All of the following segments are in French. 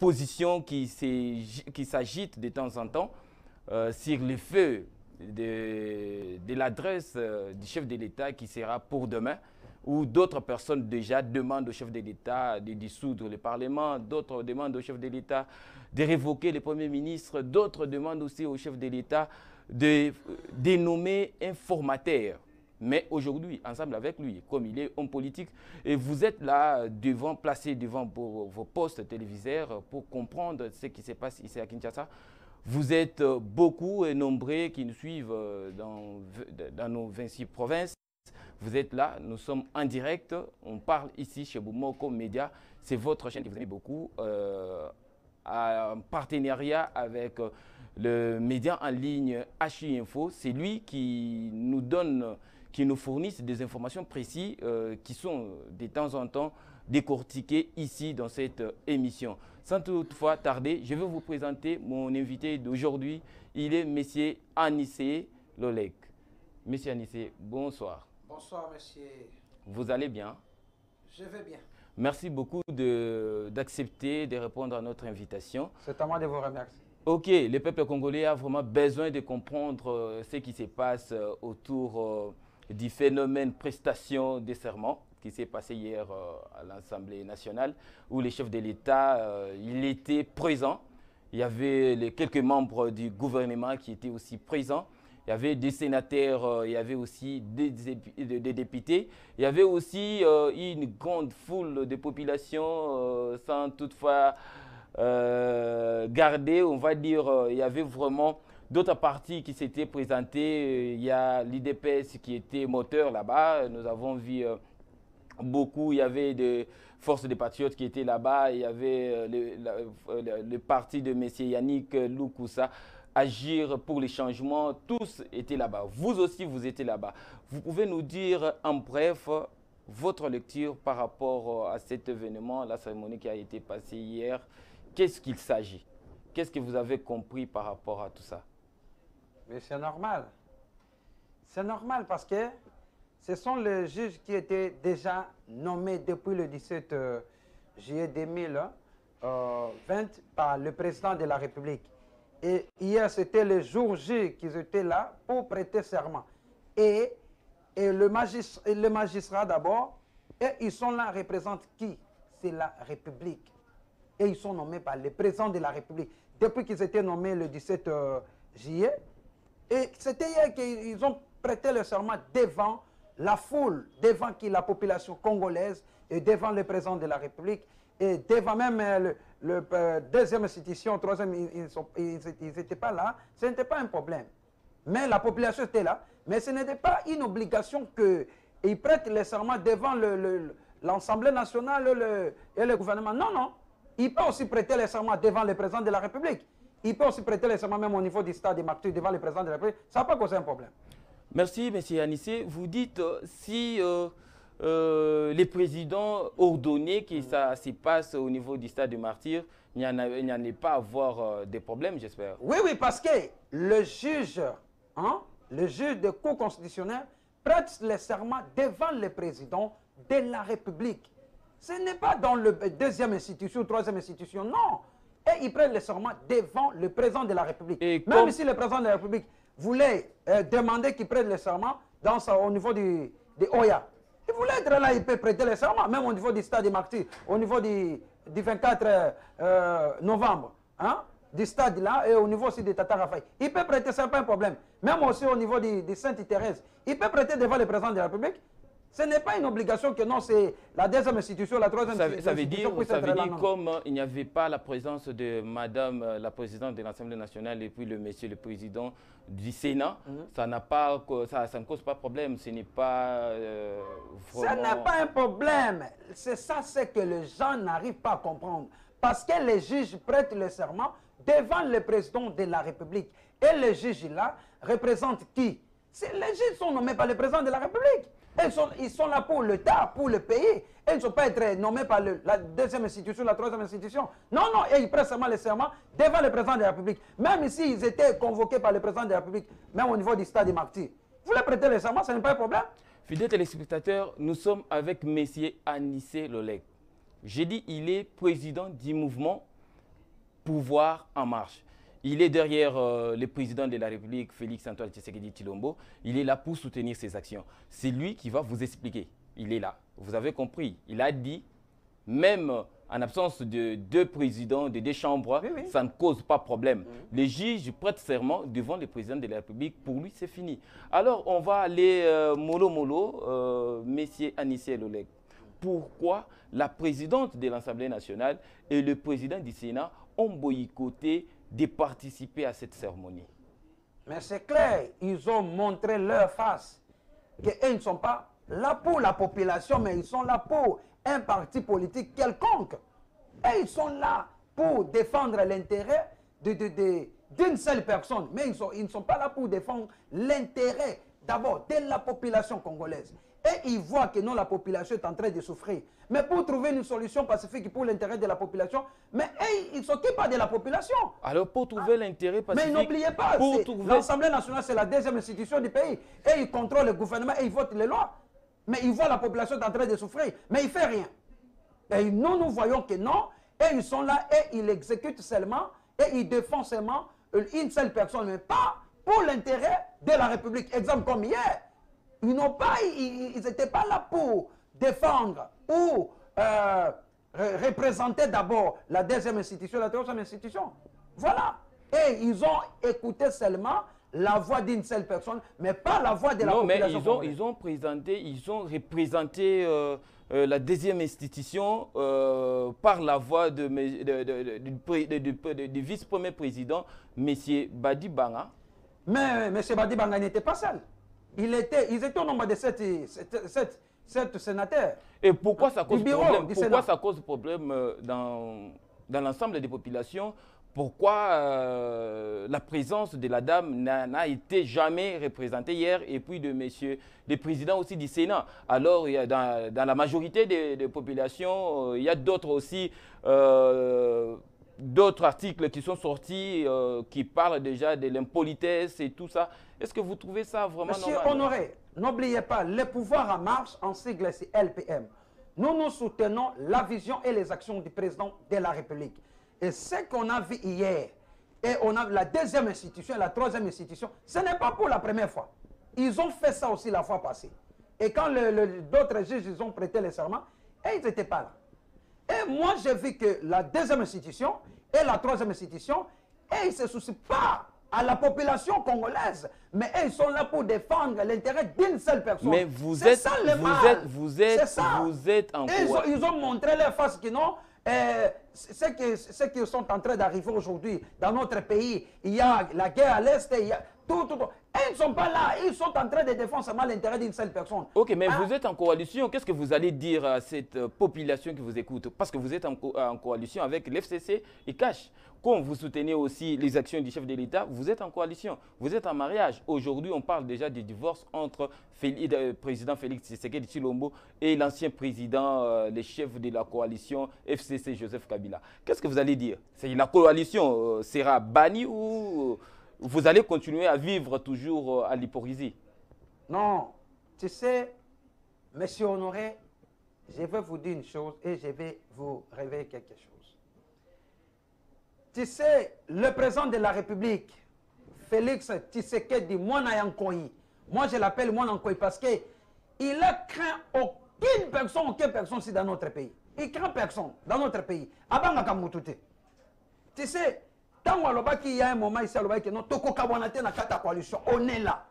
positions qui s'agitent de temps en temps sur le feu de l'adresse du chef de l'État qui sera pour demain, où d'autres personnes déjà demandent au chef de l'État de dissoudre le Parlement, d'autres demandent au chef de l'État de révoquer le Premier ministre, d'autres demandent aussi au chef de l'État de dénommer un formateur. Mais aujourd'hui, ensemble avec lui, comme il est homme politique, et vous êtes là, placé devant vos postes téléviseurs pour comprendre ce qui se passe ici à Kinshasa. Vous êtes beaucoup et nombreux qui nous suivent dans nos 26 provinces. Vous êtes là, nous sommes en direct, on parle ici chez Boumoko Média. C'est votre chaîne que vous aimez beaucoup, en partenariat avec le média en ligne HI Info. C'est lui qui nous fournit des informations précises qui sont de temps en temps décortiquées ici dans cette émission. Sans toutefois tarder, je vais vous présenter mon invité d'aujourd'hui. Il est M. Anissé Lolek. M. Anissé, bonsoir. Bonsoir, monsieur. Vous allez bien? Je vais bien. Merci beaucoup d'accepter de répondre à notre invitation. C'est à moi de vous remercier. Ok, le peuple congolais a vraiment besoin de comprendre ce qui se passe autour du phénomène prestation des serments qui s'est passé hier à l'Assemblée nationale, où le chef de l'État, il était présent. Il y avait quelques membres du gouvernement qui étaient aussi présents. Il y avait des sénateurs, il y avait aussi des députés. Il y avait aussi une grande foule de populations sans toutefois garder, on va dire, il y avait vraiment d'autres partis qui s'étaient présentés. Il y a l'IDPS qui était moteur là-bas. Nous avons vu beaucoup, il y avait des forces des patriotes qui étaient là-bas. Il y avait le parti de M. Yannick Loukoussa. Agir pour les changements, tous étaient là-bas. Vous aussi, vous étiez là-bas. Vous pouvez nous dire en bref votre lecture par rapport à cet événement, la cérémonie qui a été passée hier. Qu'est-ce qu'il s'agit? Qu'est-ce que vous avez compris par rapport à tout ça? Mais c'est normal. C'est normal parce que ce sont les juges qui étaient déjà nommés depuis le 17 juillet 2020 par le président de la République. Et hier, c'était le jour J qu'ils étaient là pour prêter serment. Et le magistrat d'abord, et ils sont là, représentent qui? C'est la République. Et ils sont nommés par le président de la République. Depuis qu'ils étaient nommés le 17 juillet. Et c'était hier qu'ils ont prêté le serment devant la foule, devant la population congolaise et devant le président de la République. Et devant même le deuxième institution, troisième, ils n'étaient pas là. Ce n'était pas un problème. Mais la population était là. Mais ce n'était pas une obligation qu'ils prêtent le serment devant l'Assemblée nationale et le gouvernement. Non, non. Ils peuvent aussi prêter le serment devant le président de la République. Ils peuvent aussi prêter le serment même au niveau du stade des martyrs devant le président de la République. Ça n'a pas causé un problème. Merci, M. Anissé. Vous dites si les présidents ordonnaient que ça se passe au niveau du stade des martyrs, il n'y en a pas à avoir des problèmes, j'espère. Oui, oui, parce que le juge de cour constitutionnelle prête le serment devant le président de la République. Ce n'est pas dans le deuxième institution, troisième institution, non. Et il prête le serment devant le président de la République. Et même si le président de la République voulait demander qu'il prête le serment au niveau de Oya, il voulait être là, il peut prêter le serment, même au niveau du stade des martyrs, au niveau du 24 novembre, du stade là, et au niveau aussi de Tata Raphaël. Il peut prêter, ce n'est pas un problème. Même aussi au niveau de Sainte-Thérèse, il peut prêter devant le président de la République. Ce n'est pas une obligation que non, c'est la deuxième institution, la troisième institution. Ça veut dire comme il n'y avait pas la présence de Madame la Présidente de l'Assemblée nationale et puis Monsieur le Président du Sénat, ça ne cause pas de problème. Ce n'est pas vraiment... Ce n'est pas un problème. C'est ça, c'est que les gens n'arrivent pas à comprendre. Parce que les juges prêtent le serment devant le président de la République. Et les juges là représentent qui? Les juges sont nommés par le président de la République. Ils sont là pour l'État, pour le pays. Ils ne sont pas être nommés par la deuxième institution, la troisième institution. Non, non, et ils prennent seulement le serment devant le président de la République. Même s'ils étaient convoqués par le président de la République, même au niveau du stade des martyrs. Vous voulez prêter le serment, ce n'est pas un problème. Fidèles téléspectateurs, nous sommes avec M. Anissé Lolek. J'ai dit il est président du mouvement pouvoir en marche. Il est derrière le président de la République, Félix-Antoine Tshisekedi Tshilombo. Il est là pour soutenir ses actions. C'est lui qui va vous expliquer. Il est là. Vous avez compris. Il a dit, même en absence de deux présidents, de deux chambres, ça ne cause pas problème. Les juges prêtent serment devant le président de la République. Pour lui, c'est fini. Alors, on va aller mollo, messieurs Anissé Lolek. Pourquoi la présidente de l'Assemblée nationale et le président du Sénat ont boycotté de participer à cette cérémonie? Mais c'est clair, ils ont montré leur face, qu'ils ne sont pas là pour la population, mais ils sont là pour un parti politique quelconque. Et ils sont là pour défendre l'intérêt d'une seule personne. Mais ils ne sont pas là pour défendre l'intérêt d'abord de la population congolaise. Et ils voient que non, la population est en train de souffrir. Mais pour trouver une solution pacifique pour l'intérêt de la population, mais ils ne s'occupent pas de la population. Alors pour trouver l'intérêt pacifique... Mais n'oubliez pas, l'Assemblée nationale, c'est la deuxième institution du pays. Et ils contrôlent le gouvernement et ils votent les lois. Mais ils voient la population en train de souffrir. Mais ils ne font rien. Et nous voyons que non. Et ils sont là et ils exécutent seulement. Et ils défendent seulement une seule personne. Mais pas pour l'intérêt de la République. Exemple comme hier. Ils n'étaient pas là pour défendre ou représenter d'abord la deuxième institution, la troisième institution. Voilà. Et ils ont écouté seulement la voix d'une seule personne, mais pas la voix de la population. Non, mais ils ont représenté la deuxième institution par la voix du vice-premier président, M. Badi Banga. Mais M. Badi Banga n'était pas seul. Ils étaient au nombre de 7 sénateurs. Et pourquoi ça cause problème? Pourquoi ça cause problème dans l'ensemble des populations? Pourquoi la présence de la dame n'a été jamais représentée hier et puis de monsieur le président aussi du Sénat? Alors, il y a dans la majorité des populations, il y a d'autres aussi, d'autres articles qui sont sortis qui parlent déjà de l'impolitesse et tout ça. Est-ce que vous trouvez ça vraiment normal? Monsieur Honoré, n'oubliez pas, le pouvoir en marche, en sigle, c'est LPM. Nous soutenons la vision et les actions du président de la République. Et ce qu'on a vu hier, et on a la deuxième institution et la troisième institution, ce n'est pas pour la première fois. Ils ont fait ça aussi la fois passée. Et quand d'autres juges ils ont prêté le serment, et ils n'étaient pas là. Et moi, j'ai vu que la deuxième institution et la troisième institution, et ils ne se soucient pas à la population congolaise, mais ils sont là pour défendre l'intérêt d'une seule personne. Mais vous êtes en quoi? Ils ont montré leur face que non. Ceux qui sont en train d'arriver aujourd'hui dans notre pays, il y a la guerre à l'Est, il y a tout. Et ils ne sont pas là, ils sont en train de défendre seulement l'intérêt d'une seule personne. Ok, mais vous êtes en coalition, qu'est-ce que vous allez dire à cette population qui vous écoute? Parce que vous êtes en coalition avec l'FCC et CASH. Comme vous soutenez aussi les actions du chef de l'État, vous êtes en coalition, vous êtes en mariage. Aujourd'hui, on parle déjà du divorce entre le président Félix Tshisekedi Tshilombo et l'ancien président, le chef de la coalition FCC, Joseph Kabila. Qu'est-ce que vous allez dire? La coalition sera bannie ou vous allez continuer à vivre toujours à l'hypocrisie? Non, tu sais, monsieur Honoré, je vais vous dire une chose et je vais vous révéler quelque chose. Tu sais, le président de la République, Félix Tshisekedi Mwana-Yankoyi, moi je l'appelle Mwana-Yankoyi parce qu'il a craint aucune personne ici dans notre pays. Il craint personne dans notre pays. Tu sais, tant qu'il y a un moment ici, il y a Toko Kabwanate na kata coalition. On est là.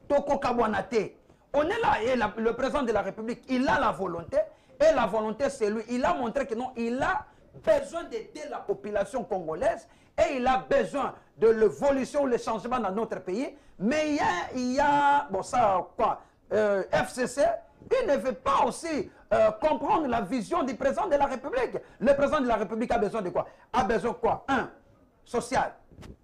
Toko Kabwanate. On est là et le président de la République, il a la volonté. Et la volonté, c'est lui. Il a montré que non, il a besoin d'aider la population congolaise et il a besoin de l'évolution, le changement dans notre pays. Mais il y a bon ça quoi, FCC, il ne veut pas aussi comprendre la vision du président de la République. Le président de la République a besoin de quoi? A besoin de quoi? Social,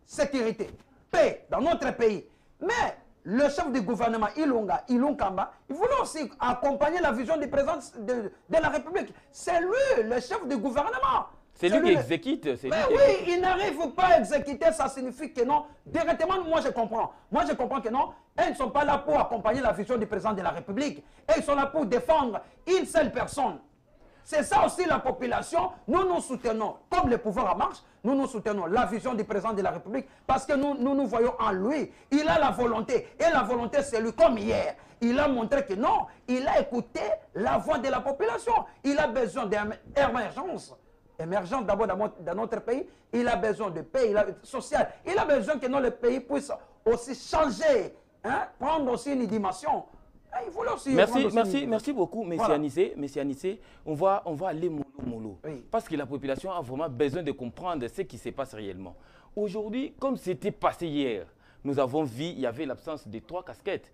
sécurité, paix dans notre pays. Mais le chef du gouvernement, Ilunga Kamba, il voulait aussi accompagner la vision du président de la République. C'est lui, le chef du gouvernement. C'est lui qui exécute. Mais oui, il n'arrive pas à exécuter, ça signifie que non. Directement, moi je comprends. Moi je comprends que non, ils ne sont pas là pour accompagner la vision du président de la République. Et ils sont là pour défendre une seule personne. C'est ça aussi la population. Nous soutenons, comme le pouvoir en marche, nous soutenons la vision du président de la République parce que nous voyons en lui. Il a la volonté. Et la volonté, c'est lui comme hier. Il a montré que non, il a écouté la voix de la population. Il a besoin d'émergence. Émergence d'abord dans notre pays. Il a besoin de paix social. Il a besoin que le pays puisse aussi changer, hein, prendre aussi une dimension. Il faut aussi merci beaucoup, M. Voilà. Anissé. On va aller mollo. Oui. Parce que la population a vraiment besoin de comprendre ce qui se passe réellement. Aujourd'hui, comme c'était passé hier, nous avons vu, il y avait l'absence de 3 casquettes.